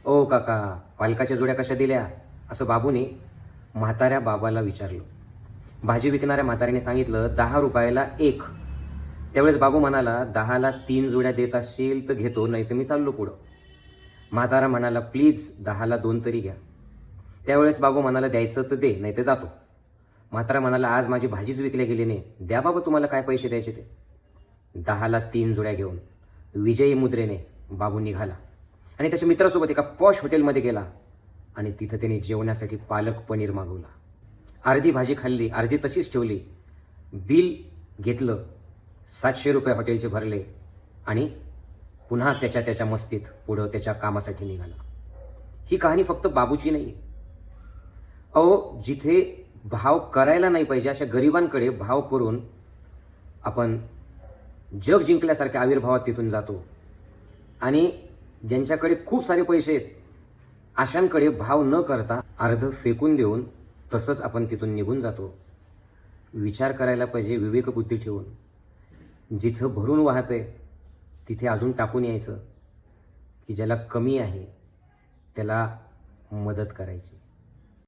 ओ काका, पालकाच्या जोड्या कशा दिल्या, असं बाबूने म्हाताऱ्या बाबाला विचारलं. भाजी विकणाऱ्या म्हाताऱ्याने सांगितलं, 10 रुपयाला एक. त्यावेळेस बाबू म्हणाला, 10ला 3 जोड्या देत असशील तर घेतो, नाही तर मी चाललो पुढं. म्हातारा म्हणाला, प्लीज 10ला 2 तरी घ्या. त्यावेळेस बाबू म्हणाला, द्यायचं तर दे, नाही तर जातो. म्हातारा म्हणाला, आज माझी भाजीच विकल्या गेली नाही, द्या बाबा तुम्हाला काय पैसे द्यायचे ते. 10ला 3 जोड्या घेऊन विजयी मुद्रेने बाबू निघाला आणि त्याच्या मित्रासोबत एका पॉश हॉटेलमध्ये गेला आणि तिथं त्याने जेवण्यासाठी पालक पनीर मागवला. अर्धी भाजी खाल्ली, अर्धी तशीच ठेवली. बिल घेतलं, 700 रुपये हॉटेलचे भरले आणि पुन्हा त्याच्या मस्तीत पुढं त्याच्या कामासाठी निघाला. ही कहाणी फक्त बाबूची नाही आहे. अहो, जिथे भाव करायला नाही पाहिजे अशा गरिबांकडे भाव करून आपण जग जिंकल्यासारख्या आविर्भावात तिथून जातो आणि ज्यांच्याकडे खूप सारे पैसे आहेत अशांकडे भाव न करता अर्ध फेकून देऊन तसंच आपण तिथून निघून जातो. विचार करायला पाहिजे विवेकबुद्धी ठेवून. जिथं भरून वाहतंय तिथे अजून टाकून यायचं, की ज्याला कमी आहे त्याला मदत करायची.